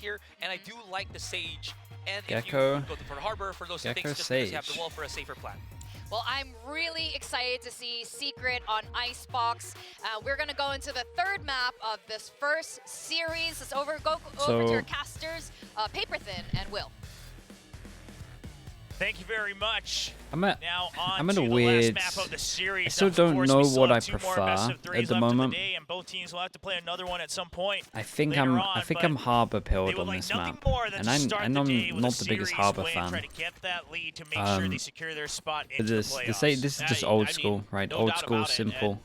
here, and I do like the Sage. And Gecko. if you go for the Harbor for those two Gecko things, just because you have Sage. the wall for a safer plan. Well, I'm really excited to see Secret on Icebox. We're going to go into the third map of this first series. Let's go over to your casters, Paper Thin and Will. Thank you very much. I'm now in a the weird. last map of the series. I still Of don't course, know we still what I have two more best prefer of threes at the left in moment. day, and both teams will have to play another one at some point. I think later I'm on, harbor they pilled would on like this nothing map, more than and to start I'm the day with not a the biggest series harbor win, fan. try to get that lead to make sure they secure their spot into This the this playoffs. is just old school, right? no Old doubt school, about it, simple.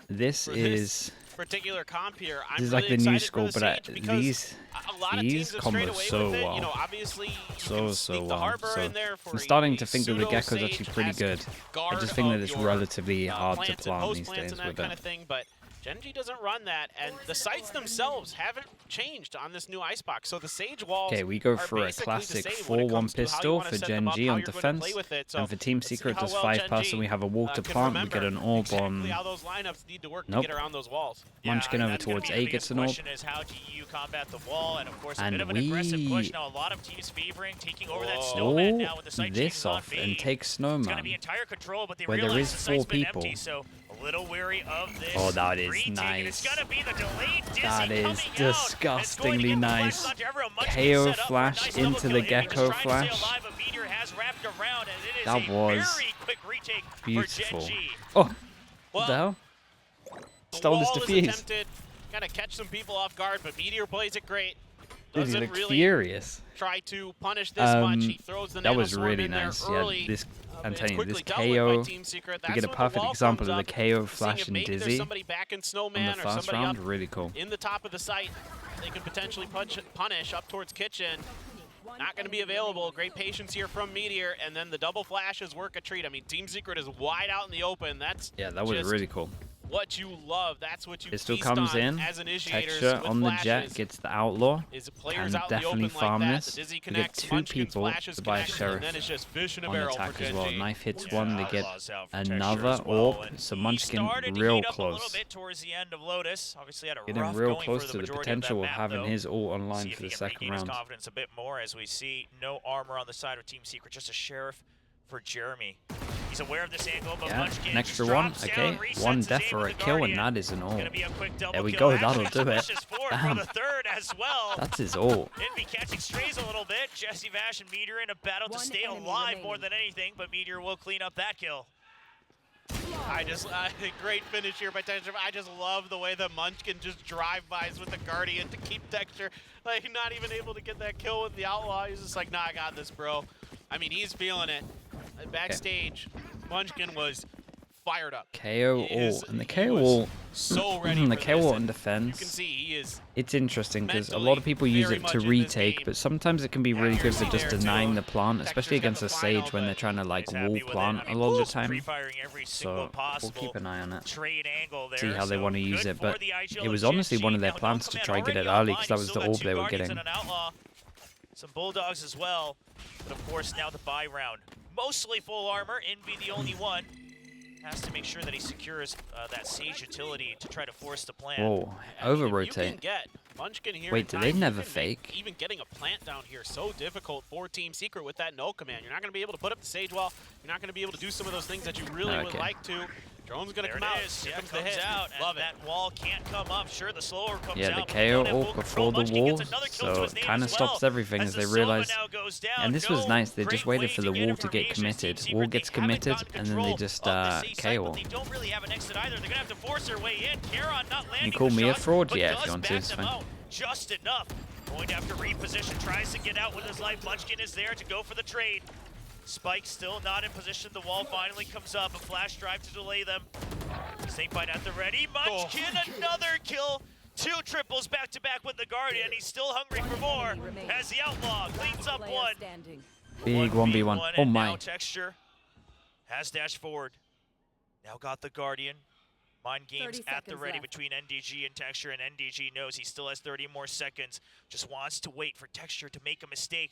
This is particular comp here. I'm this is really like the new excited school, for the but Sage because these a lot of teams have strayed combos away so with it. well. You know, obviously you so can sneak the well. Harbor So in there for I'm starting to a think that the Gecko's actually pseudo-Sage pretty as good. I guard just think that of it's your, relatively hard to plants and plant these post-plants days and with that kind it. of thing, but GenG doesn't run that, and the sites themselves haven't changed on this new Icebox. So the Sage walls Okay, we go are for a basically classic the same when it 4-1 comes to how you pistol wanna for set them up, GenG how on you're going to play defense, with it. So and for Team let's see Secret how does well 5-person. GenG, We have a wall to can plant. We remember get an orb exactly on. how those lineups need to work Nope. to get around those walls. Munchkin over that's gonna towards be the A gets biggest an orb. question is how do you combat the wall, and of course a And bit of an aggressive push. we Now a lot of teams favoring taking over that Whoa. snowman now with the site this changes on off B. and take It's going to Snowman. be entire control, but they where there realize is the site's 4 been people. empty, so a little wary of this. Oh, that is retake, and it's nice. going to be the delayed Dizzy That is coming out. disgustingly And it's going to get the nice. flash onto everyone. Munchkin KO set up for a flash nice into double the kill. Envy Gecko just trying to stay flash. alive, but Meteor has wrapped around, and it is That a was very quick retake beautiful. for GenG. Oh, what Well, the hell? The Stole this wall is defuse. attempted, kind of catch some people off guard, but Meteor plays it great. Dude, he Doesn't looked really furious. try to punish this much. He throws the That was nanoswarm really in there nice. early. Yeah, this I'm It's telling you, this quickly dealt with by KO. Team Secret. To That's get a when the perfect wall example comes of the up, KO seeing flash if and maybe there's Dizzy somebody back in on Snowman the or first somebody round, up really cool. in the top of the site. They could potentially punish up towards Kitchen. Not going to be available. Great patience here from Meteor, and then the double flashes work a treat. I mean, Team Secret is wide out in the open. That's Yeah, that was just really cool. what you love. That's what you It still feast comes on in. as initiators Texture with on the flashes. Jet gets the Outlaw. Is players Can out in the definitely open farm like that. this. The Dizzy We get connects, 2 Munchkin people flashes to buy connects, Sheriff and then it's just fish in a on barrel attack for as well. GenG. Knife hits Yeah, one, they get Outlaws out for Texture another as well, orb. and So he Munchkin started to real heat up a little close. bit towards the end of Lotus. Obviously had a Getting rough real going close for to the the majority potential of of that map, having though. his ult See online if for he the can second regain his round. confidence a bit more as we see no armor on the side of Team Secret, just a Sheriff for Jeremy. He's aware of this angle, but Yeah, Munchkin an extra just one. drops Okay, down, resets 1 his death aim for with a the kill, and Guardian. that is an ult. Gonna be a quick double There we kill. go, Actually that'll do it. pushes forward for Damn. the third as well. That's his ult. Envy catching strays a little bit. Jesse Vash and Meteor in a battle to stay alive more than anything, but Meteor will clean up that kill. Great finish here by Texture. I just love the way that Munchkin just drive-bys with the Guardian to keep Texture, like, not even able to get that kill with the Outlaw. He's just like, nah, I got this, bro. I mean, he's feeling it. Backstage, Munchkin was fired up. KO He is- ult, and the he KO was ult, so ready the for KO this, ult and in you can defense. see he is It's interesting because a lot mentally of people use very it much to in this retake, game. but sometimes it can be really good for just Accuracy there, denying too. the plant, Texture's especially got against the a Sage final, when they're but trying to like He's happy wall with it. plant I a mean, lot of the time. pre-firing every single So we'll possible keep an eye on it. trade angle there. See how they so want to use good it, for but the IGL it was of honestly one of GenG. their Now, plans no to command try get it already early online. because that You've was still the got orb 2 they were Guardians getting. and an Outlaw. Some Bulldogs as well, but of course now the buy round. Mostly full armor, Envy the only one. Has to make sure that he secures that Sage utility to try to force the plan. Whoa, I mean, over if you rotate. can get Munchkin here Wait, in do time, they you never can make fake? even getting a plant down here so difficult for Team Secret with that no command. You're not going to be able to put up the Sage wall. You're not going to be able to do some of those things that you really would Okay. like to. Drone's going to There come it out. is. Here Yeah, comes the comes hit. out, Love and it. that wall can't come up. Sure, the slower comes Yeah, out. the but we KO don't have ult full before control. the Munchkin wall, gets another kill to so his name kind of as well, stops everything as the they Sova realize. now goes down. And this was No nice. They great just waited way for to the get wall to get information. Team committed. Secret, Wall they gets haven't committed, gotten and then they control just of the C site, KO. but they don't really have an exit either. They're gonna have to force their way in. Charon not landing call the me a shots, fraud? but Yeah, if does you want to, back it's them fine. out just enough. Going to have to reposition. Tries to get out with his life. Munchkin is there to go for the trade. Spike still not in position. The wall finally comes up. A flash drive to delay them. Snakebite at the ready. Munchkin, another kill. 2 triples back to back with the Guardian. He's still hungry for more. As the Outlaw cleans up one. Big 1v1. Oh And my. now Texture has dashed forward. Now got the Guardian. Mind games 30 at the seconds ready left. between NDG and Texture, and NDG knows he still has 30 more seconds. Just wants to wait for Texture to make a mistake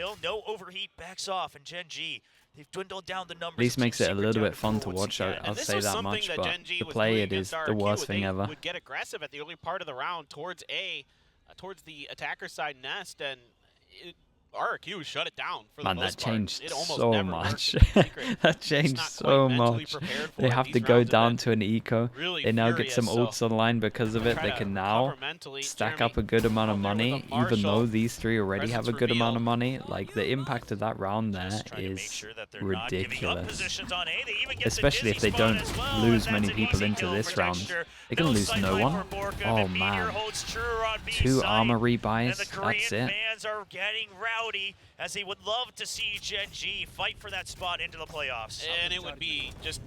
kill. No overheat, backs off, and GenG They've dwindled down the numbers. At least makes it a Secret little down bit to fun to 4 once watch. again. I'll this say was that something much, that but GenG to was play doing it is against the RRQ. worst thing They ever. would get aggressive at the early part of the round towards towards the attacker side nest, and RRQ shut it down for the Man, most that part. changed It almost so never much. worked in Secret. That Just changed not so quite mentally much. prepared for They it. have These to go rounds have down been to an eco. really They now get some furious, ults online because of it. try They to can now recover mentally. stack Jeremy up a good amount of out there with money, a even though Marshall. these three already have a Presence good amount of reveal. money. Like, the impact of that round there Just trying to make is sure that they're not giving up ridiculous. positions on A. They even get the Especially if dizzy they spot don't as well, lose and many that's an people easy into kill this for round. Texture. They can No lose sight no line one. for Borkum, Oh, and Meteor man. holds true on B 2 side. armor And rebuys, the Korean that's it. fans are getting rowdy as they would love to see GenG fight for that spot into the playoffs. And it would be just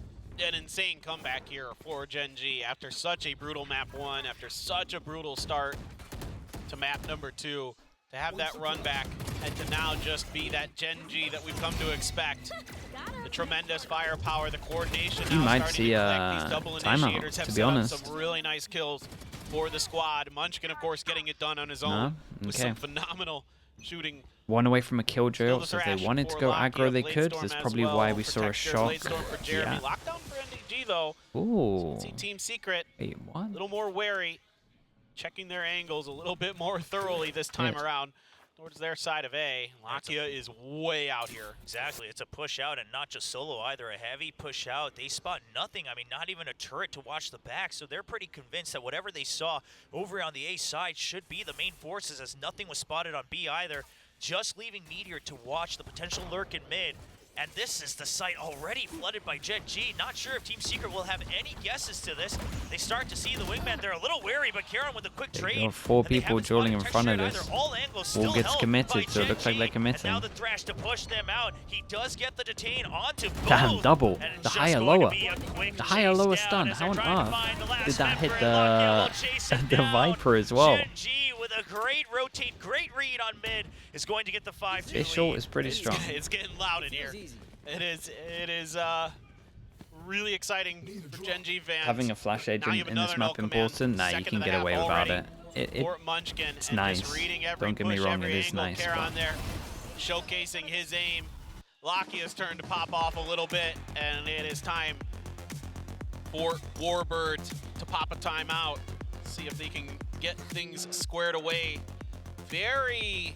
an insane comeback here for GenG after such a brutal map 1, after such a brutal start to map number 2, to have that run back and to now just be that GenG that we've come to expect. The tremendous firepower, the coordination. You now might starting see to a connect. These double timeout, initiators have to be set up honest. some really nice kills for the squad. Munchkin, of course, getting it done on his own with Okay. some phenomenal shooting. One away from a killjoy, Still the so if they thrash wanted to for go Lakia, aggro, they could. Bladestorm That's as probably well why we for saw a Texture, shot. Bladestorm for Jeremy. Yeah. Lockdown for NDG though. Ooh. See Team Secret Wait, what? a little more wary, checking their angles a little bit more thoroughly this time around towards their side of A. Lakia is way out here. Exactly, it's a push out and not just solo either, a heavy push out. They spot nothing, I mean, not even a turret to watch the back, so they're pretty convinced that whatever they saw over on the A side should be the main forces, as nothing was spotted on B either. Just leaving Meteor to watch the potential lurk in mid. And this is the site already flooded by GenG. Not sure if Team Secret will have any guesses to this. They start to see the wingman. They're a little wary, but Karen with a quick There you trade. go, 4 and they people haven't dueling in spotted front of Texture this. either. All angles All still gets held committed, by so it looks like they're GenG. And now committing. the thrash to push them out. He does get the detain onto both. Damn, double. And it's The just higher going to lower. be a quick The higher chase lower down stun. as How they're on trying to earth find the last did that member, hit and Lakia will chase him the down. Viper as well? GenG with a great rotate, great read on mid is going to get the 5-2 Visual lead. is pretty strong. It's getting loud in here. It is really exciting for GenG fans. Having a flash Now you agent have in this another map no command. important? Nah, you Second can of the get away half without already it. for Munchkin, it's and nice. just reading every Don't get me push, wrong, every it is angle. nice, Kara but- on there, showcasing his aim. Lakia's turn to pop off a little bit, and it is time for Warbird to pop a timeout. See if they can get things squared away. Very,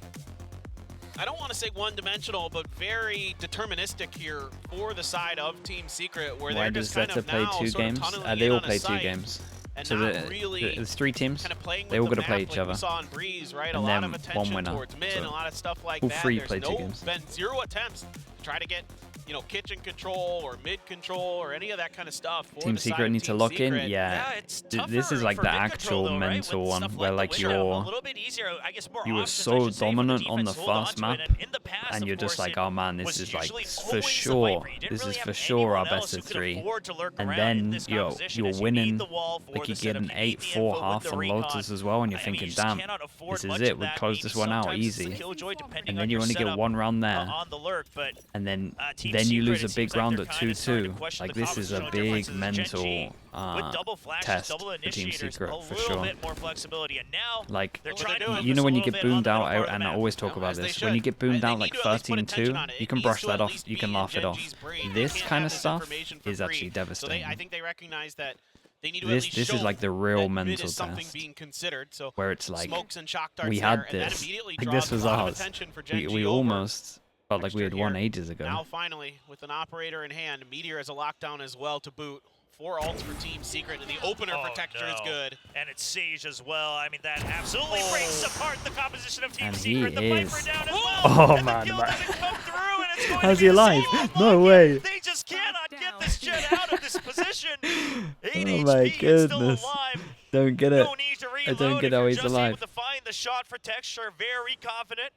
I don't want to say one-dimensional, but very deterministic here for the side of Team Secret, where Why they're does just kind Zeta of play now 2 sort of games? tunneling They in all on a play 2 site games. and So not really there's 3 teams. kind of playing They with all the got to play map each like other. we saw in Breeze, right? And A lot then of one attention winner. towards mid, So and a lot of stuff like all that. 3 There's play 2 no, games. been 0 attempts to try to get, you know, kitchen control or mid control or any of that kind of stuff. For Team the side Secret of need to Team lock in. Secret. Yeah, it's this is tougher like for the mid actual control, though, right? mental With one, stuff where the like window, a you're little bit easier, I guess more you were options, I so should say, for the dominant on the defense, hold first onto map, it. And in the past, and of you're just course, like, it oh man, this was is like usually for always the sure. Viper. You didn't This really is have for sure our anyone else best who of could 3. afford to lurk And around then in this composition you're as you need winning. the wall for Like the you get setup, an you need the 8-4 info with half the on recon. Lotus as well, and you're I mean, you thinking, just damn, cannot afford this is much it. of We that. close Maybe this one out sometimes it's a easy. killjoy, depending And on then you your only get setup, 1 round there. on the lurk, but And then Team you lose Secret, a it big seems like round they're at kinda starting to 2-2. question Like the this is a compositional big differences. mental GenG with double flashes, test double for Team initiators, Secret a for little sure. bit more flexibility, and now Like, they're What trying they're to doing. you know when you focus a get little bit on boomed the out, middle part of and the I map. always talk No, about as they this, when you should. get boomed They out need like to at least put 13-2, attention on it. you It can needs brush to that at off, least you can be laugh in it off. GenG's brain. This They can't kind have of this stuff information for is free. actually So devastating. I think they recognize that they need to at This least is show like the real that mid mental is something test, being considered. So where it's like, smokes and shock darts we there, had and that this, immediately like draws this was a lot of ours. attention for We GenG over. almost felt like we had Texture won here. ages ago. Now finally, with an operator in hand, Meteor has a lockdown as well to boot. 4 ults for Team Secret, and the opener for Texture is good. And it's Sage as well. I mean, that absolutely breaks apart the composition of Team And Secret. he The is- Viper down as well. Oh, and man, the kill man. doesn't come through, and it's going How's to be he the alive? same No on way. They just cannot get this Jet out of this position. 8 Oh my HP and still goodness. alive. Don't get it. No need to I reload don't if get how you're he's just alive. able to find the shot for Texture. Very confident.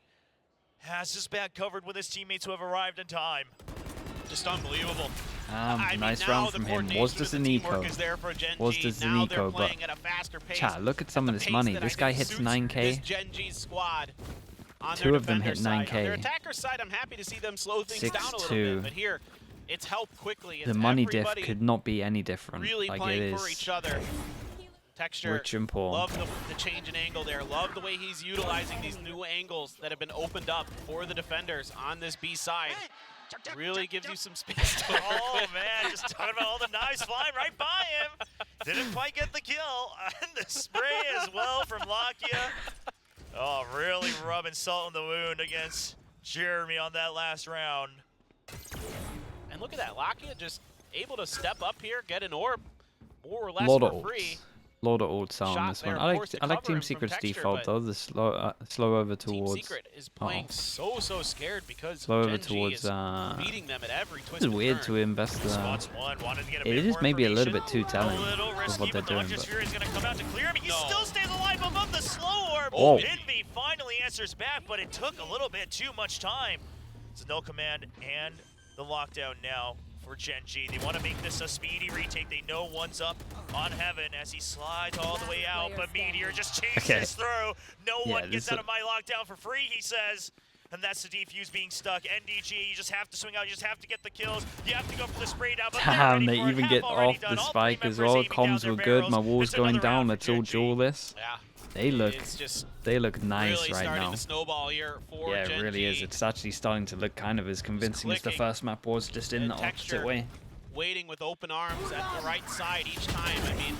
Has his back covered with his teammates who have arrived in time. Just unbelievable. I mean, Nice now round the from him. coordination Was of just the an teamwork eco. is there for GenG. Was just an Now they're eco, but playing at a faster pace. chat, look at some of the this pace money. that This I guy think hits suits 9K. This GenG squad on 2 their of them defender hit side. 9K. On their attacker side, I'm happy to see them slow things down a little 6-2. bit. But here, it's helped quickly. It's The money diff everybody could not be any different. really Like it playing for is each other. Texture, rich and poor. love the change in angle there. Love the way he's utilizing these new angles that have been opened up for the defenders on this B side. Really gives you some space to work Oh with. man, just talking about all the knives flying right by him. Didn't quite get the kill. And the spray as well from Lakia. Oh, really rubbing salt in the wound against Jeremy on that last round. And look at that, Lakia just able to step up here, get an orb, more or less Lot for of free. Lot of ults out on Shot this one. there, I forced to like cover Team him from Secret's Texture, default but though. The slow over Team towards. Secret is playing so scared because Slow over GenG towards. is beating them at every twist It's and weird turn. to invest. Spots one, wanted to get a It bit is more maybe a little information. bit too telling A little of risky, what they're but the doing. Luxus But Fury is going to come out to clear him. He still stays alive above the slow orb. Oh. Envy finally answers back, but it took a little bit too much time. It's no command and the lockdown now for GenG. They want to make this a speedy retake. They know one's up on Heaven as he slides all the way out, but Meteor just chases through. No one gets out of my lockdown for free, he says. And that's the defuse being stuck. NDG, you just have to swing out. You just have to get the kills. You have to go for the spray down. But damn, they're they ready for it. even Half get already off done. the All spike three as members well. aiming down Comms their were good. barrels. My wall's It's going another down. round Let's for all GenG. duel this. Yeah, They it's look nice really right starting now. to snowball here for Yeah, GenG. it really is. It's actually starting to look kind of as convincing as the clicking. first map was, just in And the opposite Texture way. waiting with open arms at the right side each time. I mean,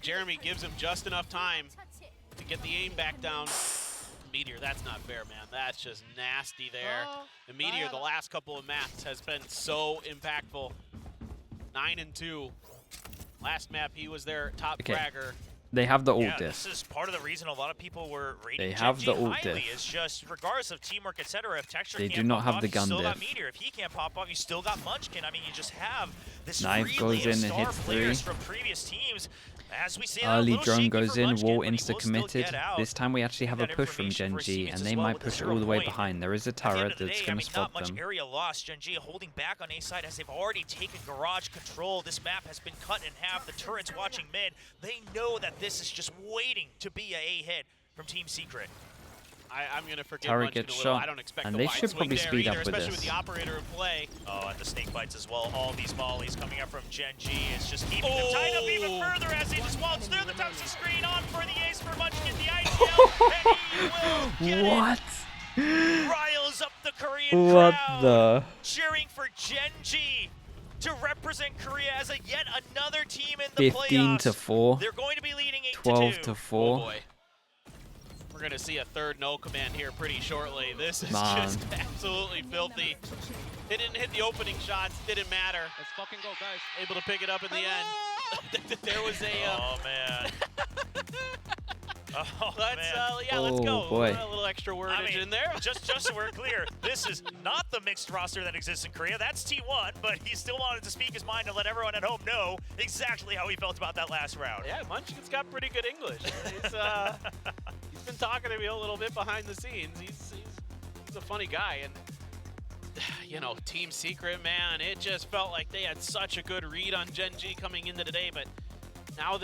Jeremy gives him just enough time to get the aim back down. Meteor, that's not fair, man. That's just nasty there. The Meteor, the last couple of maps, has been so impactful. 9-2. Last map, he was their top fragger. They have the ult Yeah, diff. this is part of the reason a lot of people were rating They have GenG the ult highly. diff. Is just regardless of teamwork, etc. If Texture They can't do not pop have off, the you gun still got diff. Meteor. If he can't pop off, you still got Munchkin. I mean, you just have this Knife really goes in and star hits players 3. from previous teams. As we see, Early drone goes in, wall insta insta-committed. This time we actually have a push from GenG, and they might push all the way behind. There is a turret that's going to spot not much them. area lost. GenG holding back on A side as they've already taken garage control. This map has been cut in half. The turret's watching mid. They know that this is just waiting to be a hit from Team Secret. I'm going to forgive Turret Munchkin gets a little. shot, I don't expect and the they wide should swing probably there speed either, up with especially this. with the operator in play. Oh, and the snake bites as well. All these mollies coming up from GenG is just keeping them tied up even further as they just waltz through the Toxic screen on for the ace for Munchkin, the IGL, and he will get it. Riles up the Korean What crowd, the? cheering for GenG to represent Korea as yet another team in the 15 playoffs. to 4. They're going to be leading 8-2. 12 to Oh 4. boy. We're going to see a third no command here pretty shortly. This is Man. just absolutely filthy. It didn't hit the opening shots, didn't matter. Let's fucking go, guys. Able to pick it up in the end. There was a... Oh, man. Oh, let's, man. yeah, let's Oh, go. boy. A little extra wordage in there. just so we're clear, this is not the mixed roster that exists in Korea. That's T1, but he still wanted to speak his mind and let everyone at home know exactly how he felt about that last round. Yeah, Munchkin's got pretty good English. He's been talking to me a little bit behind the scenes. He's a funny guy, and you know, Team Secret, man, it just felt like they had such a good read on GenG coming into today. But now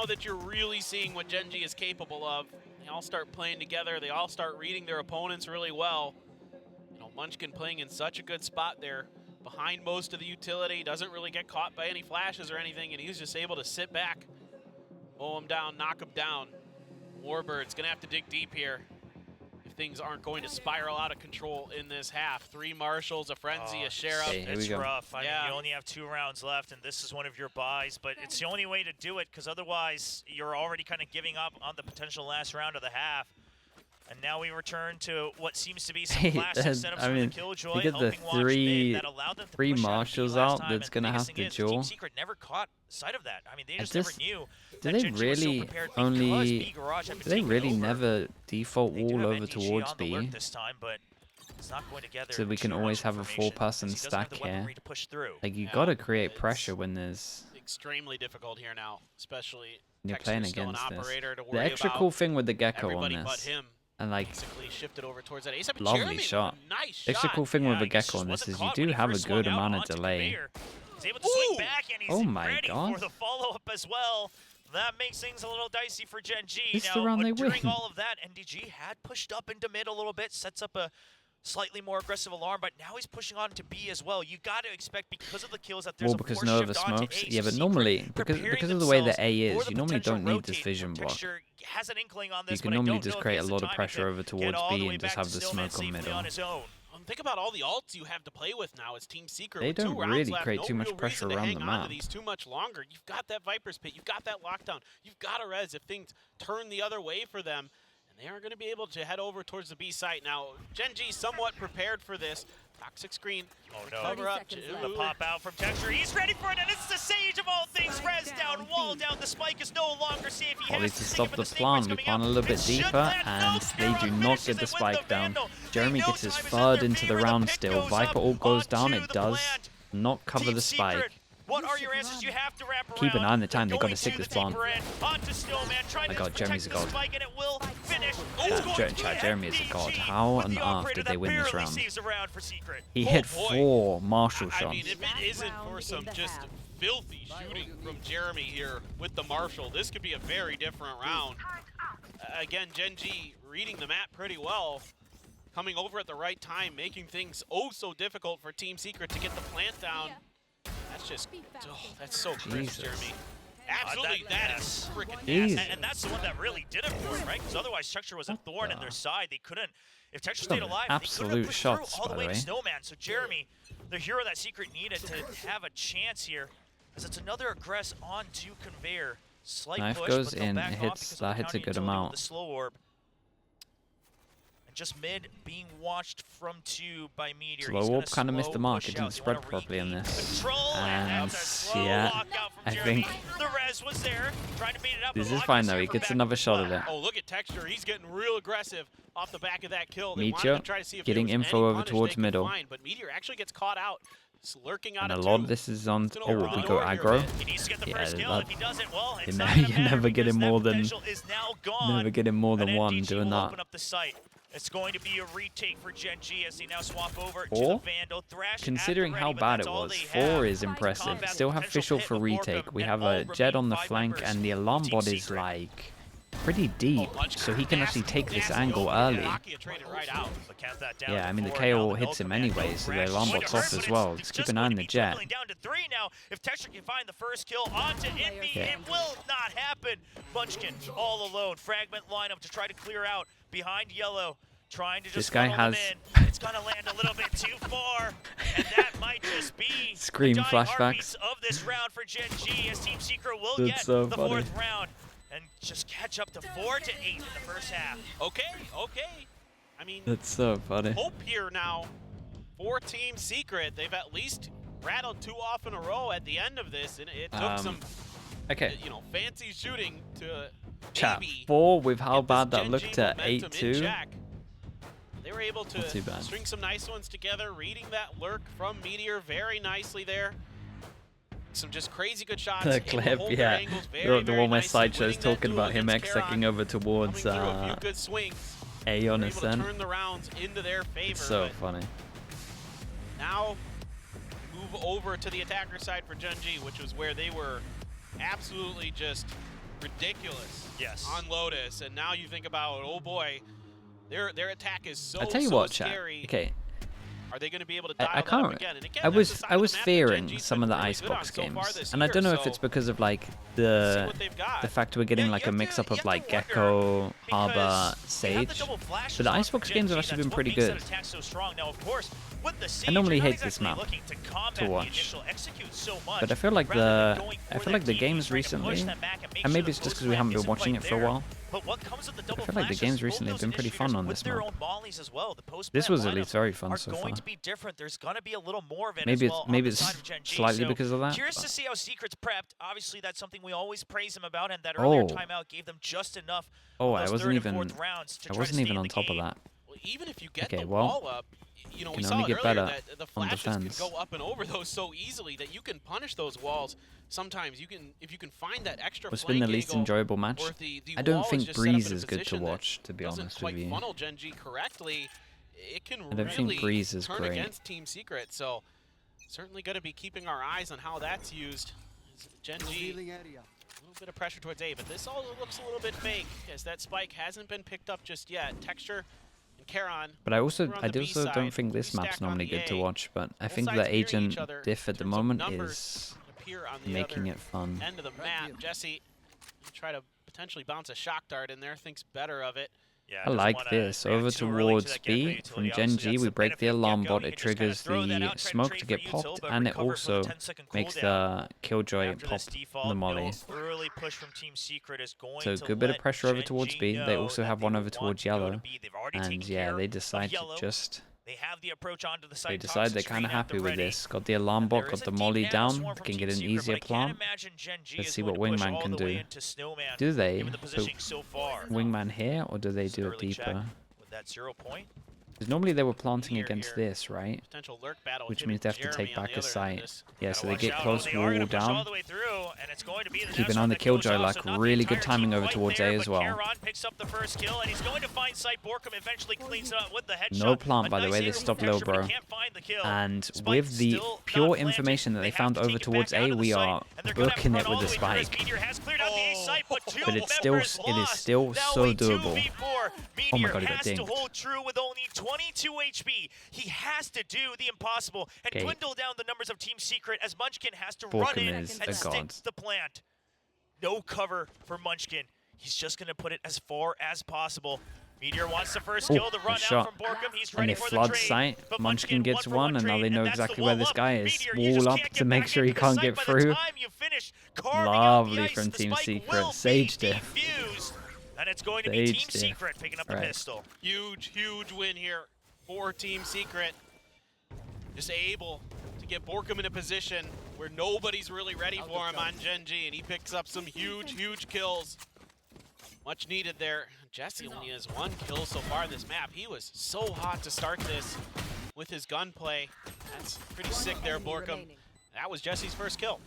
that you're really seeing what GenG is capable of, they all start playing together. They all start reading their opponents really well. You know, Munchkin playing in such a good spot there, behind most of the utility, doesn't really get caught by any flashes or anything, and he's just able to sit back, mow him down, knock him down. Warbird's gonna have to dig deep here if things aren't going to spiral out of control in this half. 3 Marshals, a Frenzy, a Sheriff. Okay, here we It's go. rough. I mean, Yeah. you only have 2 rounds left, and this is one of your buys, but it's the only way to do it, because otherwise you're already kind of giving up on the potential last round of the half. And now we return to what seems to be some Hey, classic that- setups I for mean, the Killjoy, you get the helping watch mid that allowed them to 3 push out Marshals B last out time, that's and gonna the have biggest to thing is Team duel. Secret never caught sight of that. I mean, they I just never just- knew Do that they GenG was so really prepared because only? B Garage had been Do they taken really over. never default They do wall have over NDG towards on the alert B? this time, but it's not going to gather So we can too always much have a information, 4-person as he doesn't have stack the weaponry here. to push through. Like you Yeah, gotta create it's pressure when there's Extremely difficult here now, especially you're Texture's playing still an against this. operator to The worry extra about. cool thing with the gecko on Everybody but this, him and like basically shifted over towards that ace. Lovely Jeremy with a shot. Nice shot. the extra cool thing with Yeah, the he just gecko on this wasn't is you caught do when he have a first good swung out amount of onto delay. conveyor. He's able to swing Ooh! back, and he's Oh my ready God. for the follow-up as well. That makes things a little dicey for GenG. This is Now, the round they during win. all of that, NDG had pushed up into mid a little bit, sets up a slightly more aggressive alarm, but now he's pushing on to B as well. You got to expect, because of the kills, that there's Well, a because force no shift other onto smokes. A. Yeah, but Secret normally preparing because of the way the themselves A for is, the you normally potential don't need this rotate. vision block. Texture has an inkling on You this, can but I normally don't just know if create he a has lot the of timing pressure to over get towards all B the way and just back have to the Stillman smoke on safely middle. on his own. think about all the ults you have to play with now as Team Secret. They With 2 don't rounds really left, create no too much real pressure reason to around hang the on to map. these too much longer. You've got that Viper's Pit, you've got that lockdown, you've got a res if things turn the other way for them. And they are going to be able to head over towards the B site. Now, GenG somewhat prepared for this. Toxic screen. Oh no. Cover up. The pop out from Texture. He's ready for it, and it's the Sage of all things. Res down, wall down. The spike is no longer safe. He Probably has to stick stop him, the and snake plant. bites We coming plant a out. little bit It should deeper, land. and No, they do Karen not finishes get the it with spike down. Vandal. Jeremy They gets know his time is in third their into the favor. round pick still. goes Viper up ult goes down. onto It the does plant. not cover Team the spike. Secret, what are your answers? You have to wrap around. Keep an eye on the time. They're They gotta going stick to this the plant. deeper end. Onto Snowman, trying I to got protect Jeremy's a the god. spike, and it will finish. Jeremy is a god. How on earth did they win this round? Saves a round for Secret. He hit boy. 4 Marshall I shots. mean, if it isn't for some just filthy shooting from Jeremy here with the Marshall, this could be a very different round. Again, GenG reading the map pretty well, coming over at the right time, making things oh so difficult for Team Secret to get the plant down. That's just, oh, that's so crisp, Jesus. Jeremy. Absolutely, that is freaking Jeez. nasty. And that's the one that really did it for him, right? Because otherwise, Texture was a thorn in their side. They couldn't, if Texture Some stayed alive, absolute they couldn't push shots, through all by the the way way. to Snowman. So Jeremy, the hero that Secret needed to have a chance here, as it's another aggress onto Conveyor. Slight Knife push, goes but they'll in, back off hits- because of that the hits a counter good utility with amount. The slow orb. And just mid being watched from 2 by Meteor. Slow He's orb gonna kind of missed slow the mark. push It didn't out. They spread wanna properly in regain this. control, and that's a slow yeah, lockout from I Jeremy. think The res was there, trying to beat it up. this but is fine Lockett's though. here He for gets back another as shot well. at it. Oh, look at Texture. He's getting real aggressive off the back of that kill. They wanted Meteor to try to see if getting there was info any over punish towards they could middle. find, but Meteor actually gets caught out. It's lurking out And a of lot 2. of this is on. It's gonna Oh, open we the go door here a aggro. bit. He needs to get the Yeah, first kill. that- If he doesn't, well, it's you not ne- gonna you matter never get because him that more than- potential is now gone. Never getting more than And one NDG doing will that. open up the site. It's going to be a retake for GenG as they now swap over to Or, the Vandal. Thrash considering at the how ready, but bad that's it all was, they 4 have. is impressive. Combat Still have potential official hit for before retake. them, We and have all a Jed on the remain flank, 5 and the members alarm Team bot is Secret. like pretty deep, so he can actually take this angle early. Nakia traded right out. But count that down Yeah, to I mean the 4. KO Now hits the him no anyway, command. so the Thrash alarm is going bot's to off hurt, as but well. it's Just just keep an eye going on to the be Jet. dwindling down to 3 now. If Texture can find the first kill onto Envy, Yeah. it will not happen. Munchkin all alone. Fragment lineup to try to clear out behind Yellow. Trying to just This guy funnel them has- in. It's gonna land a little bit too far, and that might just be Scream the dying flashbacks. heartbeats of this round for GenG as Team Secret will That's get so the funny. 4th round and just catch up to 4 to 8 in the first half. Okay. I mean, That's so funny. hope here now for Team Secret. They've at least rattled 2 off in a row at the end of this, and it took some, Okay, fancy shooting to chat. maybe 4 with how get this bad that GenG looked at momentum in 8-2. check. They were able Not too to bad. string some nice ones together, reading that lurk from Meteor very nicely there. Some just crazy good shots. The able to clip, hold their yeah. angles The very, one very where nicely, Sideshow's winning that talking duel about him against execing Karon, over towards coming through a few good swings. A on Were a able to cent. turn the rounds into their favor. It's so but funny. now move over to the attacker side for GenG, which was where they were absolutely just ridiculous on Lotus. And now you think about, oh boy, their attack is so, I tell you so what, chat. scary. Okay, Are they going to be able to dial I that can't. up again? And again, I that's was the side I of was the map that fearing GenG's some been of the really good on Icebox so far games, this and I year, don't know if so it's because of like see the what they've got. fact we're getting Yeah, like you a have mix to- up of you like have to wonder, Gecko, Harbor, because they have the Sage. double flashes But the on Icebox games have GenG. actually That's been what pretty makes that good. attack so strong. Now, of course, with the Sage, I normally you're not hate this exactly map looking to combat to the watch. initial execute so much, But I feel like rather than the going I for feel that like the deep, games trying to push recently, them back and make and maybe sure it's the just because post we haven't plant been isn't watching quite it for a there. while. But what comes with the double I feel like the flashes, games both recently have those been pretty fun initiators on with this their map. own mollies as well. The post This plant was at least lineups very fun are so going far. to be different. There's going to be a little more of it Maybe as it's well maybe on the side it's of GenG. slightly So because of that. curious but- to see how Secret's prepped. Obviously, that's something we always praise him about, and that earlier Oh. timeout gave them just enough. Oh, of I those wasn't third and even fourth rounds to I try to wasn't stay even in on the top of game. that. Well, even if you get Okay, the well, wall up, we can saw only it get earlier better that the on flashes can defense. go up and over those so easily that you can punish those walls. Sometimes you can, if you can find that extra What's been the flank least angle, enjoyable match? or if the I don't wall is think just set up Breeze in a is good to position that watch, to be doesn't honest quite with you. funnel GenG correctly, it can I don't think really Breeze is turn great. against Team Secret. So certainly going to be keeping our eyes on how that's used. GenG, a little bit of pressure towards A, but this all looks a little bit fake as that spike hasn't been picked up just yet. Texture and Karon. But I also over on the B don't side, think this we map's stack on normally the good to A. watch, but I Both think sides the mirroring Agent each other diff in at the terms of moment numbers is appear on the making other it fun. end of the map. Jesse, you try to potentially bounce a shock dart in there, thinks better of it. Yeah, I like this. Over towards B from GenG, we break the alarm bot. It triggers the smoke to get popped, and it also makes the Killjoy pop the molly. Early push from Team Secret is going So to good bit of let pressure over towards GenG B. They know also that have they one will over want towards to go to yellow, B. They've already and taken yeah, care they of decide to yellow. just. They have the approach onto the site. They decide they're kind of happy with this. Got the alarm bot, got the molly down. They can get an easier plant. Let's see what Wingman can do. Do they put Wingman here, or do they do it deeper? With that 0 point. Because normally they were planting against this, right? Potential lurk battle, Which him means they and have to take Jeremy on back the a other end of site. this. Yeah, so they Watch get out. close, They are gonna wall push all down. the way through, and it's going to be the Keeping Nazareth on the that goes Killjoy out, luck. so not the Really good entire timing team over quite towards there, A as but well. Caron picks up the first kill, and he's going to find site. Borkum eventually cleans it up with the headshot. No plant, A by the nice way. They angle stopped pressure, low, but bro. he can't find the kill. And Spike with the still pure not planted. information that they have found to over take it towards back A, out of the we site, are and they're gonna have to booking run it all with the the way through as spike. Meteor has cleared out the A site, but two But it's members still, it is lost. still Now so a doable. 2v4. Oh my Meteor god, he got has to dinked. hold true with only 22 HP. He has to do the impossible and Okay. dwindle down the numbers of Team Secret as Munchkin has to Borkum run in is and a stick god. the plant. No cover for Munchkin. He's just going to put it as far as possible. Meteor wants the first kill, the run out shot. from Borkum. He's And ready they for the flood trade. site. But Munchkin gets one, and now trade, they know and that's the exactly where this wall up. guy is. Meteor, you just Wall up can't to get make back sure he into the can't site get by through. the time you finish carving out the Lovely ice, from the Team spike Secret. will Sage be diff. defused. And it's going to be Sage Team diff. Secret picking up the Right. pistol. Huge win here for Team Secret. Just able to get Borkum in a position where nobody's really ready for him on GenG, and he picks up some huge kills. Much needed there. Jesse only has 1 kill so far in this map. He was so hot to start this with his gunplay. That's pretty sick there, Borkum. That was Jesse's first kill.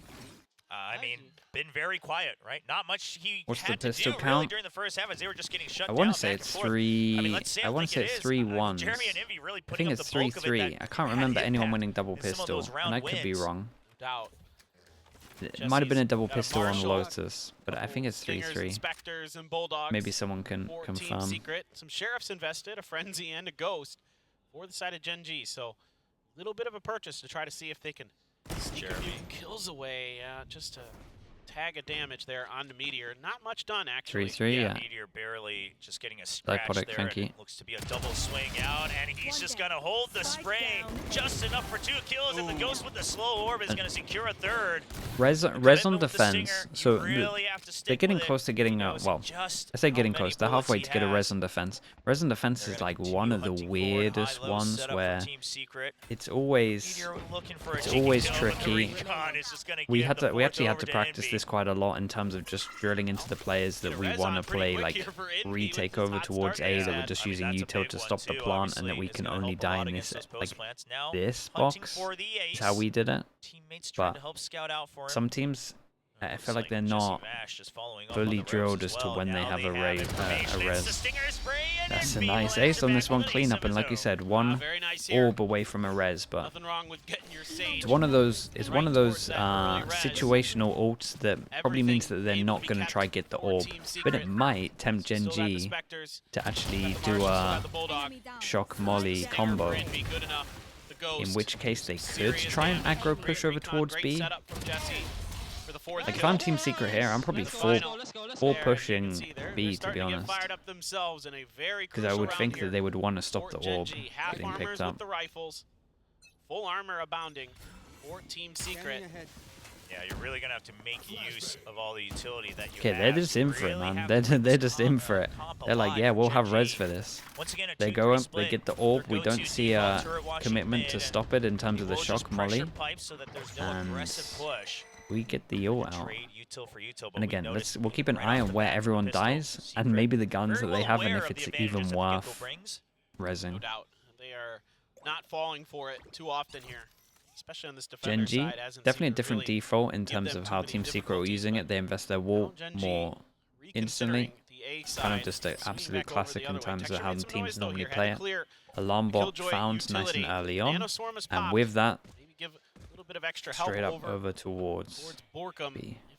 I mean, been very quiet, right? Not much he What's the had to pistol do really count? during the first half as they were just getting shut I down. want to say back it's and forth. 3. I mean, let's say I want to say it it's is. 3 ones. Jeremy and Envy really I putting think up it's the bulk of it 3-3. that I can't had remember anyone impact winning double in some of pistol, those round and I could be wins. wrong. No doubt. It might have been a double Got a pistol on Marshall, Lotus, but I think it's Stingers, 3-3. Inspectors, and Bulldogs. Maybe someone can for confirm. Team Secret. Some Sheriffs invested, a Frenzy, and a Ghost for the side of GenG. So a little bit of a purchase to try to see if they can sneak a few kills away. Just to tag a damage there on the Meteor. Not much done, actually. 3-3, yeah. Meteor barely just getting a scratch product, there. thank And you. it looks to be a double swing out, and he's just going to hold the spray just enough for 2 kills, and the Ghost with the slow orb is going to secure a third. Res on With the defense, Stinger, so you really have to stick they're getting with it. close to getting He a, knows well, just I say how getting many close, they're bullets halfway he to get a has. res on defense. Res on defense They're is gonna like continue one of the hunting forward, weirdest high-low ones setup from where Team Secret. it's always, Meteor looking for a it's cheeky always kill, but the tricky. recon is just gonna we give the actually fourth had over to to practice Envy. this quite a lot in terms of just drilling into the players that we want to play, like retake over towards A, that we're just using util to stop the plant, and that we can only die in this, like, this box is how we did it. But some teams, I feel like they're not fully drilled as to when they have a res. That's a nice ace on this one, cleanup, and like you said, one Very nice here. orb away from a res, but Nothing wrong with getting your Sage. it's one of those situational ults that probably means that they're not going to try get the orb, but it might tempt GenG to actually do a shock molly combo, in which case they could try and aggro push over towards B. Like if I'm Team Secret here, I'm probably full pushing B, to be honest, because I would think that they would want to stop the orb getting picked up. Full armor abounding for Team Secret. Yeah, you're really gonna have to make use of all the utility that you Okay, have. they're just in for it, man. They're just in for it. They're like, yeah, we'll have res for this. Once again, a They 2-3 go up, they split. get the orb. We Their don't go-to see a default turret watching commitment to mid. stop it in terms of the We'll just shock molly. pressure pipe so that there's no And aggressive push. we get the ult out. Trade util for util, but And we again, noticed we'll keep an right eye off on the where bat, everyone pistol, dies, and Secret, maybe the guns very that they well have, and aware if of it's the even advantages that the worth Gecko brings. resing. No doubt. They are not falling for it too often here, especially on this defender GenG, side. Hasn't definitely a seemed to different really default in give terms them of too how many Team Secret were difficulties, using but it. They invest their now wall GenG more instantly. reconsidering the A Kind of side, just an swinging absolute back over classic the in other way. terms of Texture how made the some teams noise, though, normally here. Had play to it. clear Alarm the bot Killjoy found nice and utility. early on, Nanoswarm has and popped. with that, Maybe give a little bit of extra help straight up over towards Borkum. B. If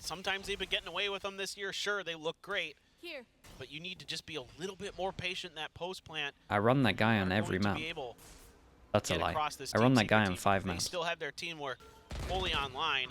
Sometimes they've been getting away with them this year. Sure, they look great. Here. But you need to just be a little bit more patient in that post plant. I run that guy on every map. That's a lie. I run that guy on 5 They maps. still have their teamwork fully online.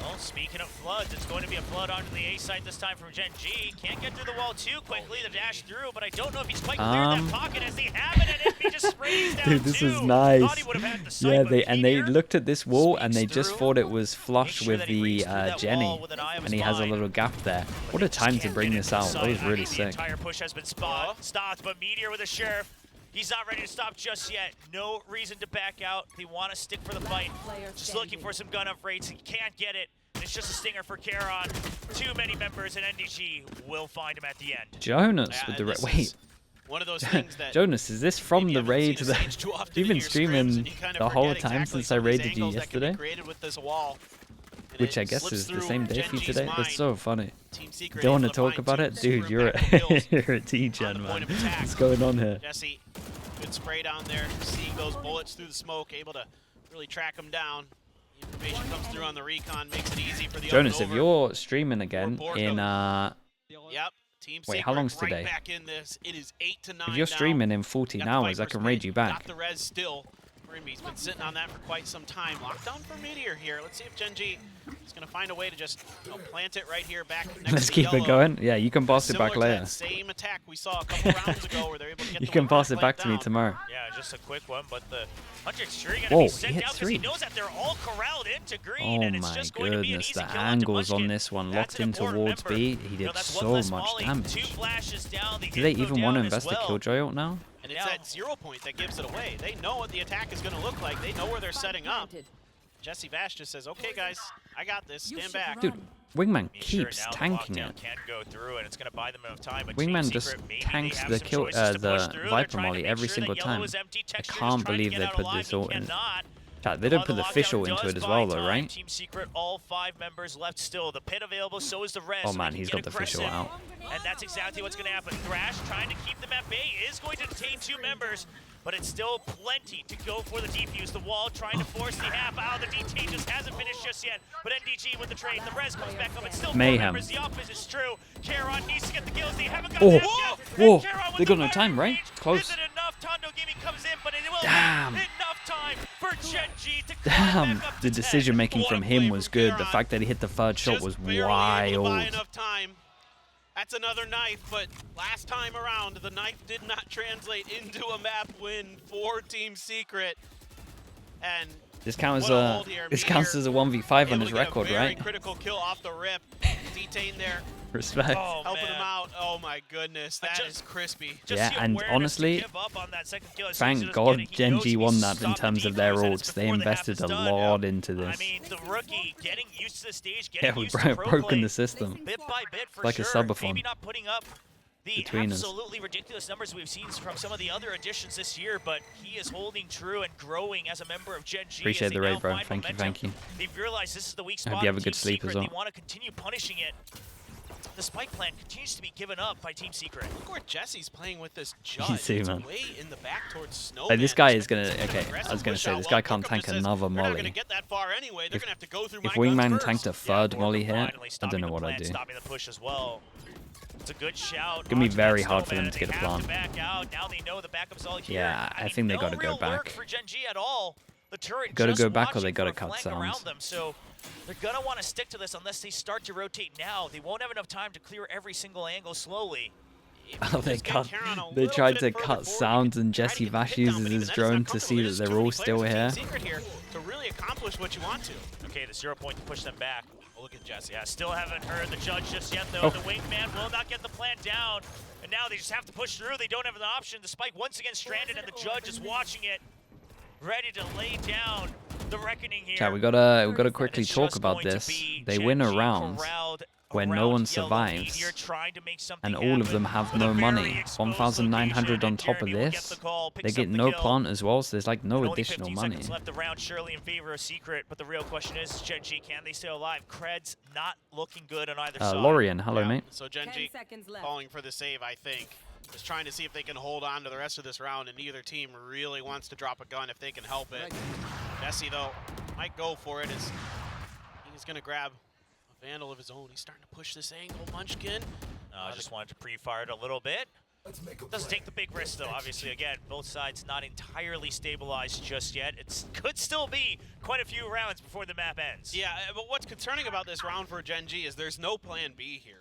Well, speaking of floods, it's going to be a flood onto the A side this time from GenG. Can't get through the wall too quickly to dash through, but I don't know if he's quite cleared that pocket as they have it, and it He just sprays down Dude, this two. was nice. Thought he would have had the sight, Yeah, but they Meteor looked at this wall and they sneaks just through. thought it was Make flush sure with that he the reads through that Jenny, wall with an eye of and his he has a mind. little gap there. But What they a just time to can't bring get this into out. sight. That was I really mean, sick. The entire push has been stopped, but Meteor with a sheriff. He's not ready to stop just yet. No reason to back out. They want to stick for the fight. Just looking for some gun upgrades. He can't get it. And it's just a stinger for Karon. Too many members, and NDG will find him at the end. Jonas with the wait. One of those things that Jonas, is this from the raid that you've been streaming the whole time since I raided you yesterday? Which I guess is the same day for you today. That's so funny. Don't want to talk about it? Dude, you're a T-Gen, man. What's going on here? Jesse, good spray down there, seeing those bullets through the smoke, able to really track them down. The information comes through on the recon, makes it easy for the Jonas, if you're streaming again in Yep. Team wait, how long's right today? back in this. It is 8 to 9 If you're now. streaming in 14 hours, I can raid you back. Got the res still. He's been sitting on that for quite some time. Lockdown for Meteor here. Let's see if GenG is going to find a way to just plant it right here back next Let's to keep yellow. it going. Yeah, you can pass it back Similar to later. that same attack we saw a couple rounds ago where they're able to get You the can one pass it plant back to me down. tomorrow. Yeah, just a quick one, but the 100's tree going Whoa, to be he sent hit out because he 3. knows that they're all corralled into green, Oh and it's my just going to be an goodness, easy the kill onto angles on Munchkin. this one That's locked an in important towards member. B. He You know, did that's one so less much molly, damage. 2 flashes down. Do they even want to invest the Killjoy ult now? And it's that 0 point that gives it away. They know what the attack is going to look like. They know where they're setting up. Jesse Vash just says, okay, guys, I got this. Stand back. Dude, Wingman Make sure keeps now the tanking lockdown it. Can go through, and it's going to buy them enough time. But Wingman Team just Secret, maybe tanks they have the some kill, choices to push the through. They're Viper trying to molly make every sure single that yellow time. is empty. I Texture is can't trying to believe get they out put alive. this He ult in. cannot. Chat, they While don't put the lockdown fish ult does into it as buy well, though, time, right? Team Secret, all 5 members left still. The pit available, so is the rest. Oh so man, they he's can got the get fish ult aggressive. out. And that's exactly what's going to happen. Thrash trying to keep them at bay is going to detain 2 members, but it's still plenty to go for the defuse. The wall trying to force the half out. The detain just hasn't finished just yet, but NDG with the trade. The res comes back up. It's still 4 Mayhem. members. The opposite is true. Karon needs to get the kills. They haven't got Oh, that yet. whoa, And Karon with they got the no time, right? range. Close. Is it enough? Tondo Gaming comes in, but it will Damn. be enough time for GenG to Damn, climb back up the to 10. decision making What a from play him was from good. The Karon. fact that he hit the third shot Just was barely able to buy wild. enough time. That's another knife, but last time around, the knife did not translate into a map win for Team Secret. And This counts what a as hold here. this counts as a 1v5 on able his to get a record, very right? critical kill off the rip. Detain there, Respect. Oh, helping man. him out. Oh my goodness, that is just- crispy. Just Yeah, the and awareness to honestly, give up on that second kill as Thank soon as God he knows GenG he won that in stopped the terms of their defuse, and it's ults. They before the half invested is a done. lot into I this. mean, the rookie getting used to the stage, getting Yeah, we used to pro broken play, the system. bit by bit for Like a sure. subathon Maybe not putting up the between us. absolutely ridiculous numbers we've seen from some of the other additions this year, but he is holding true and growing as a member of GenG. Appreciate as the they raid, now bro. find Thank you, momentum. thank you. They've realized this is the weak I hope spot you have of a good Team sleep as Secret. well. They want to continue punishing it. The spike plan continues to be given up by Team Secret. Look where Jesse's playing with this judge. see, It's man. way in the back towards Snowman. Like, this guy is Expecting gonna. some Okay, aggressive I was gonna push say out. this Well, guy can't Cookham tank just says, another "We're not molly. gonna get that far anyway. They're gonna have to go through If my guns Wingman first." tanked a third Borker molly here, finally I stopping don't know the what I'd plant, do. Stopping the push as well. It's a good shout. It's gonna be Launch very that hard for Snowman, them to and get a they have plant. back out. Now they know the backup's all here. Yeah, I mean, think they no gotta go real work back. for GenG at all. The turret Gotta just go back or they watching gotta for a cut flank around sounds. them, so they're gonna want to stick to this unless they start to rotate now. They won't have enough time to clear every single angle slowly. Oh, they tried to cut sounds, and Jesse Vash uses his drone to see that they're all still here. To really accomplish what you want to. Okay, the 0 point to push them back. Oh, look at Jesse. Yeah, still haven't heard the judge just yet, though. Oh. The wingman will not get the plant down. And now they just have to push through. They don't have an option. The spike once again stranded, and the judge is watching it, ready to lay down the reckoning here. Chat, we gotta And quickly it's talk just about going to this. be They win a GenG round corralled when no around one yellow. survives, Meteor trying to make something and all of them happen have with a no very money. exposed 1,900 on location, top of and Jeremy will get this. the call, They picks get up the no kill. plant as well, so there's like no Only additional 15 money. seconds left around, surely in favor of Secret, but the real question is, GenG, can they stay alive? Cred's not looking good on either side. Lorian, hello Yeah, mate. So GenG 10 seconds left. calling for the save, I think. Just trying to see if they can hold on to the rest of this round, and neither team really wants to drop a gun if they can help it. Jesse, though, might go for it. He's going to grab a Vandal of his own. He's starting to push this angle. Munchkin. I just wanted to pre-fire it a little bit. Doesn't take the big risk, though. Obviously, again, both sides not entirely stabilized just yet. It could still be quite a few rounds before the map ends. Yeah, but what's concerning about this round for GenG is there's no plan B here.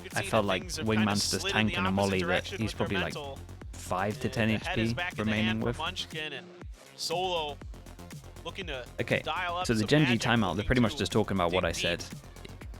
could I see felt that like things have kind of Wingman's just slid in the tanking a opposite molly that direction he's with their probably like mental. 5 to 10 Head is HP back in the remaining hand for with. Munchkin, and Solo looking to Okay, dial up so the some GenG magic, timeout, they're pretty much to just talking about what dig I said. deep.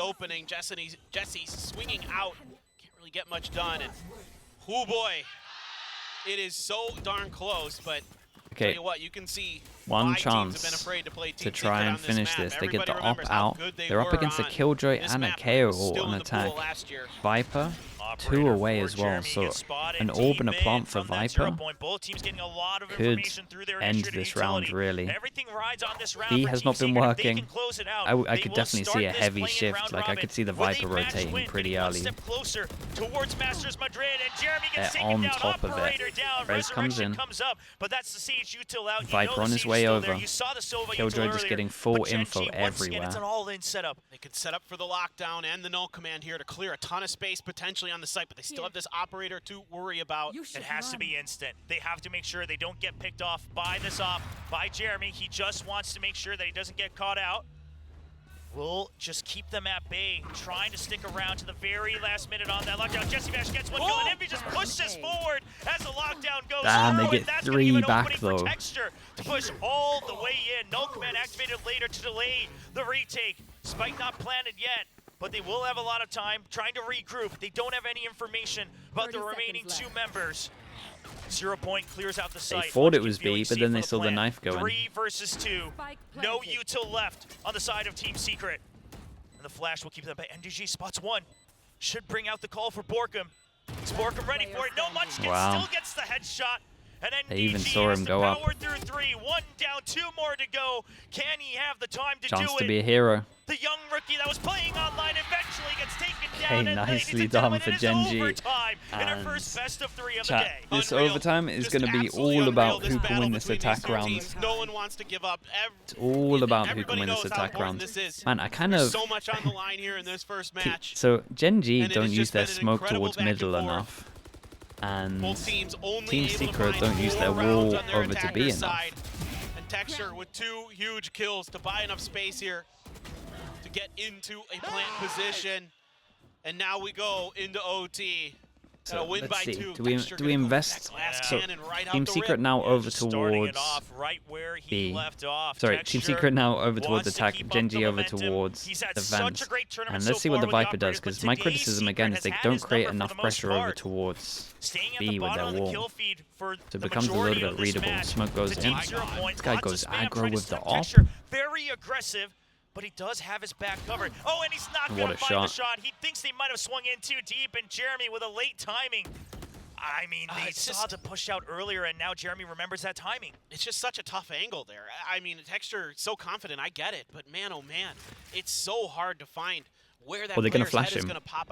opening. Jesse swinging out. Can't really get much done. And, oh boy, it is so darn close, but tell Okay, you what, you can see one why teams have been chance afraid to play to Team try Secret and on finish map. this. They get Everybody the op remembers how out. good they They're up were against a on Killjoy this and a map, KO still on in the pool attack. last year. Viper 2 away as well, so an orb and a plant for Viper could end this round, really. B has not been working. I could definitely see a heavy shift. Like, I could see the Viper rotating pretty early. They're on top of it. Rez comes in. Viper on his way over. Killjoy just getting full info everywhere. It's an all-in setup. They could set up for the lockdown and the null command here to clear a ton of space potentially on the site, but they still have this operator to worry about. It has to be instant. They have to make sure they don't get picked off by this op, by Jeremy. He just wants to make sure that he doesn't get caught out. We'll just keep them at bay, trying to stick around to the very last minute on that lockdown. Jesse Bash gets one kill, and Envy just pushes forward as the lockdown goes Damn, they get that's 3 back, though. Texture to push all the way in. Null command activated later to delay the retake. Spike not planted yet, but they will have a lot of time trying to regroup. They don't have any information about the remaining 2 members. 0 point clears out the site. They thought it was B, but then they saw the knife going. 3 versus 2. No util left on the side of Team Secret. And the flash will keep them back. NDG spots 1. Should bring out the call for Borkum. Is Borkum ready for it? No, Munchkin still gets the headshot. And then they even saw him go up. Through 3. 1 down, 2 more to go. Can he have the time to do it? Chance to be a hero. The young rookie that was playing online eventually gets taken down. And nicely done for GenG. In her first best of 3 of the chat, day. this overtime is going to be all about who can win this attack round. No one wants to give up. It's all about who can win this attack round. Man, I kind of... so much on the line here in this first match. So GenG don't use their smoke towards middle enough. And Team Secret don't use their wall over to B enough. And Texture with 2 huge kills to buy enough space here to get into a plant position. And now we go into OT. So let's see. Do we invest? So Team Secret now over towards B. Sorry, Team Secret now over towards attack. GenG over towards the vent. And let's see what the Viper does, because my criticism again is they don't create enough pressure over towards B with their wall. So it becomes a little bit readable. Smoke goes in. This guy goes aggro with the op. Very aggressive. But he does have his back covered. Oh, and he's not going to find the shot. He thinks they might have swung in too deep, and Jeremy with a late timing. I mean, they saw the push out earlier, and now Jeremy remembers that timing. It's just such a tough angle there. I mean, Texture so confident, I get it, but man, oh man, it's so hard to find where that they're going to flash him.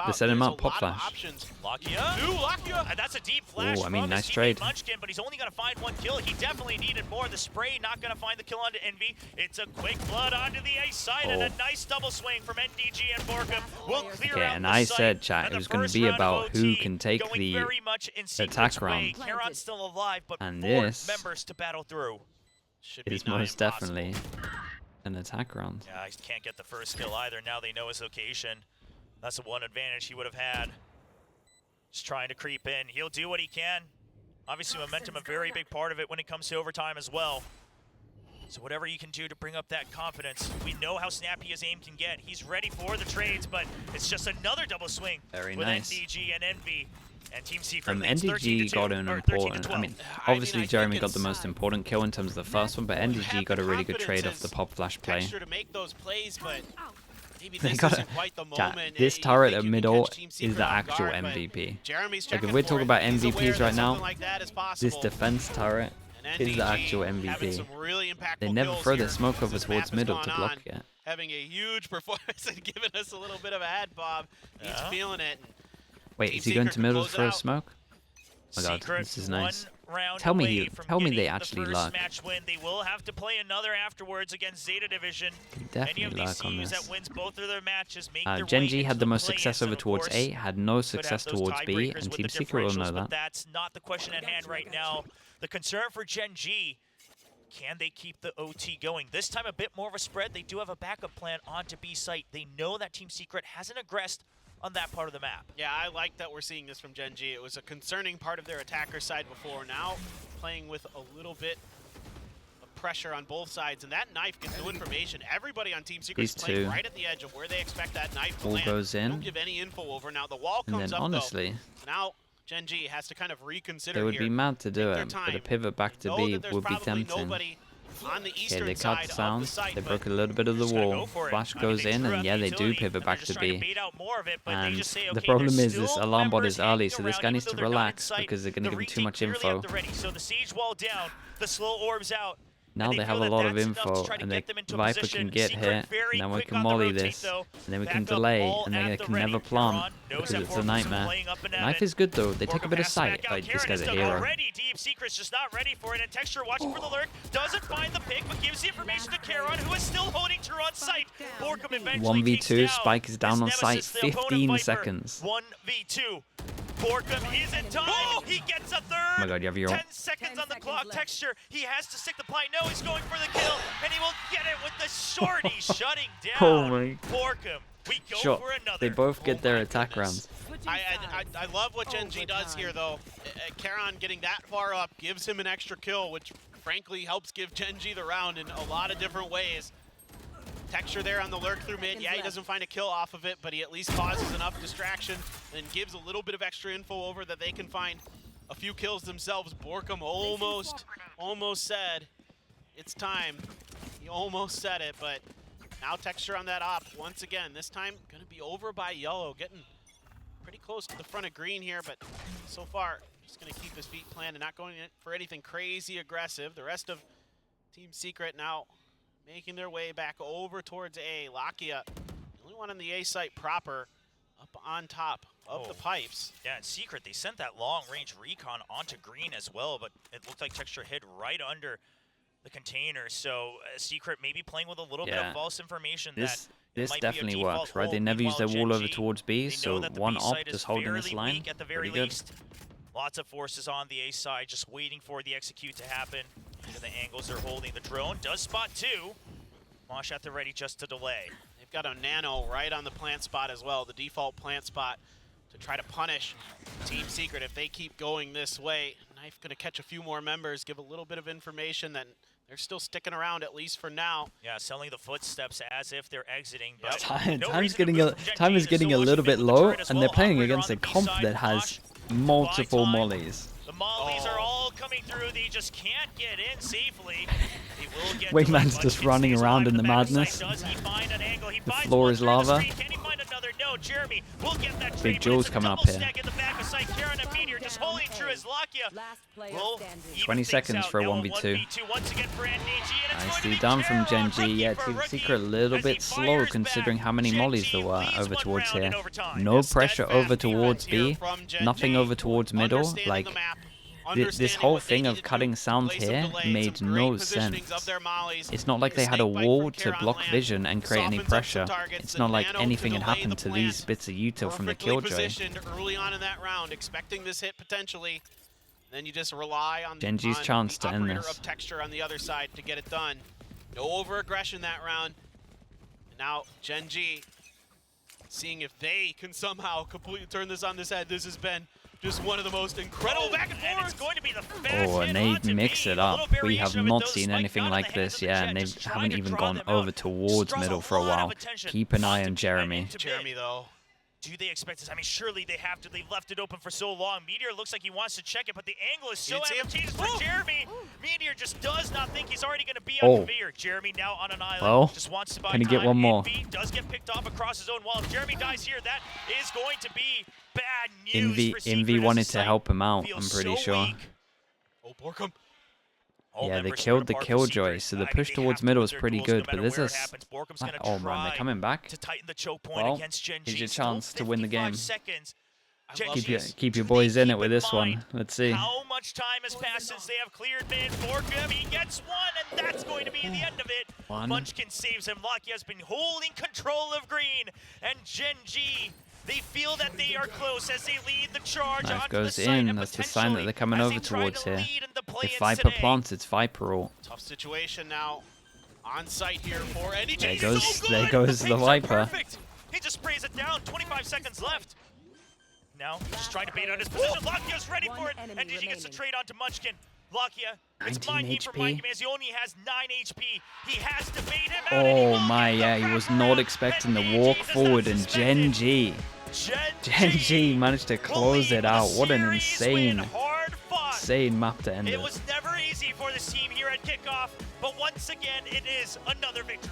They set him up, pop flash. Lakia. That's a deep flash. I mean, nice trade. Munchkin, but he's only going to find 1 kill. He definitely needed more. The spray not going to find the kill onto Envy. It's a quick blood onto the ace side and a nice double swing from NDG and Borkum. Will clear out and the I site. said, chat, it was going to be about who can take the attack round. Heron's still alive, but and 4 this members to battle through. is most definitely an attack round. Yeah, he can't get the first kill either. Now they know his location. That's the one advantage he would have had. Just trying to creep in. He'll do what he can. Obviously, momentum a very big part of it when it comes to overtime as well. So whatever you can do to bring up that confidence. We know how snappy his aim can get. He's ready for the trades, but it's just another double swing with nice. NDG and Envy. And Team Secret NDG got an important, I mean, obviously Jeremy got the most important kill in terms of the first one, but NDG got a really good trade off the pop flash play. To make those plays, but maybe they this got isn't quite the moment. This turret at middle is the actual MVP. Like if we're talking about MVPs right now, this defense turret is the actual MVP. They never throw their smoke over towards middle to block it. Having a huge performance and giving us a little bit of a head bob. He's feeling it. Wait, is he going to middle for a smoke? Oh my god, this is nice. Tell me they actually luck. They will have to play another afterwards against Zeta Division. Definitely luck on this. That wins both of their matches GenG had the most success over towards A, had no success towards B, and Team Secret will know that. That's not the question at hand right now. The concern for GenG, can they keep the OT going? This time a bit more of a spread. They do have a backup plan onto B site. They know that Team Secret hasn't aggressed on that part of the map. Yeah, I like that we're seeing this from GenG. It was a concerning part of their attacker side before. Now playing with a little bit of pressure on both sides, and that knife gives no information. Everybody on Team Secret is playing right at the edge of where they expect that knife to land. Goes in. Don't give any info over. Now the wall comes and then up honestly, though. Now GenG has to kind of reconsider. They would be mad to do it, but a pivot back to B would be tempting. Nobody on the Okay, eastern they cut side the of the sound. site. They but broke a little bit of the Just gotta wall. go for it. Flash I mean, goes in, threw out and yeah, the they do utility, pivot and back they're to just trying B. bait out more of it, but they And just say, the okay, problem there's is this still alarm bot members is early, hanging so this around, guy even needs though to they're not relax inside. because they're going to The give him too retake much clearly info. at the ready, so the siege wall down, the slow orbs out. Now they have a lot of info, and Viper can get hit, and then we can molly this, and then we can delay, and then they can never plant because it's a nightmare. Knife is good though, they take a bit of sight. Like, this guy's a hero. Already, Deep Secret's just not ready for it, and Texture watching for the lurk, doesn't find the pick, but gives the information to Charon, who is still holding her on sight. Borkum eventually 1v2, Spike is down on site, 15 seconds. 1v2. Borkum is in time. Oh, he gets a third. Oh my god, you have your 10 seconds on the clock. Left. Texture, he has to stick the pie. No, he's going for the kill, and he will get it with the shorty shutting down. Oh my. Borkum. We go Sure. for another. They both get their my attack goodness. rounds. I love what GenG does here, though. Charon getting that far up gives him an extra kill, which frankly helps give GenG the round in a lot of different ways. Texture there on the lurk through mid. Yeah, he doesn't find a kill off of it, but he at least causes enough distraction and gives a little bit of extra info over that they can find a few kills themselves. Borkum almost said it's time. He almost said it, but now Texture on that op once again. This time going to be over by yellow, getting pretty close to the front of green here, but so far just going to keep his feet planted, not going for anything crazy aggressive. The rest of Team Secret now making their way back over towards A. Lakia, the only one on the A site proper, up on top of the pipes. Yeah, in Secret, they sent that long-range recon onto green as well, but it looked like Texture hid right under the container. So Secret maybe playing with a little bit of false information. This might definitely be a default works, right? They hold. never use their Meanwhile, wall over GenG, towards B, they know so that the one B op side just is holding this fairly line. weak at the very Pretty good. least. Lots of forces on the A side, just waiting for the execute to happen. Look at the angles they're holding. The drone does spot two. Mosh at the ready just to delay. They've got a nano right on the plant spot as well, the default plant spot, to try to punish Team Secret if they keep going this way. Knife going to catch a few more members, give a little bit of information that they're still sticking around, at least for now. Yeah, selling the footsteps as if they're exiting. But Time no is reason to getting move a from time is GenG. getting a Still little bit watching the low, turret as and they're well. playing Operator against on a the B comp side. that has Mosh, multiple buy time. mollies. The mollies are all coming through. They just can't get in safely. They will get Wayman's to it. just Munchkin running stays around alive in the back side. madness. Does he find an angle? He The finds floor one is through the lava. screen. Can he find another? No, Jeremy will get that Big trade, but Jules it's a coming double up here. stack in the back of sight. Karen and Meteor just holding true as Lakia. Will even 20 things seconds out. for a Now 1v2. Once again for NDG, and it's going to Nicely be done from Charon, GenG. rookie Yeah, for Team rookie, Secret a little as he bit slow fires considering back. how many mollies GenG there were leads over one towards round in here. overtime. No Steadfast pressure over defense towards here B, from GenG. nothing over towards middle. Understanding Like, the map, this understanding whole what they thing need of to cutting do, sound play some here delay, made some great no positionings sense. of their mollies. It's not like they had a Snake bite wall from to Charon block land, vision and create any softens up some pressure. targets, It's the not like nano anything to had delay happened the to plant. these bits of util from the Perfectly killjoy. positioned early on in that round, expecting this hit potentially. Then you just rely on GenG's on chance the to end operator this. of Texture on the other side to get it done. No over-aggression that round. And now GenG seeing if they can somehow completely turn this on this head. This has been just one of the most incredible back and And it's forth. going to be the fast Oh, hit and they onto mix me. it A up. little We have variation of it, not though, seen spike anything out of like the hands this, of the yeah, Jet, and they just trying haven't to even draw gone them over out. towards Draws middle for a lot of while. attention. Keep an eye Not on to be read Jeremy. into Jeremy, mid. though. Do they expect this? I mean, surely they have to. They've left it open for so long. Meteor looks like he wants to check it, but the angle is so It's him. advantageous for Oh. Jeremy. Meteor just does not think he's already going to be Oh. on Veer. Jeremy now on an island. Well, just wants to buy can he time. get one more? Envy does get picked off across his own wall. If Jeremy dies here, that is going to be bad news Envy for Secret as wanted the to site help him out, feels I'm pretty so sure. weak. Oh, Borkum. All Yeah, they members killed the split apart for Killjoy, Secret. so I the mean, push they towards have to middle win is their pretty duels no good, but matter this where it is... happens. Borkum's gonna Oh man, they're try coming back. to tighten the choke point Well, against GenG. here's your Still chance to win the 55 game. seconds. I love GenG, this. Keep your do boys they in it keep with this one. mind Let's see. How much time has passed since they have cleared mid? Borkum, he gets one, and that's going to be the end of it. One. Munchkin saves him. Lucky has been holding control of green, and GenG, they feel that they are close as they lead the charge Knife onto goes the site, in. and That's the sign that they're coming potentially over as they try towards to here. lead in the If play-ins Viper today. plants, it's Viper ult. Tough situation now on site here for NDG. There He's goes- so there good. goes the Picks up Viper. Perfect. He just sprays it down. 25 seconds left. Now, just trying to bait out his position. Lakia's ready for it, and he gets the trade onto Munchkin. Lakia, it's 19 mind game for HP. mind game as he only has 9 HP. He has to bait him out, and he Oh will my, get yeah, the he was wraparound. not expecting the NDG walk does not forward, and suspend it. GenG GenG managed to will close lead it out. the What an series win. insane, Hard fought. insane map to end It it. was never easy for this team here at kickoff, but once once again, it is another victory.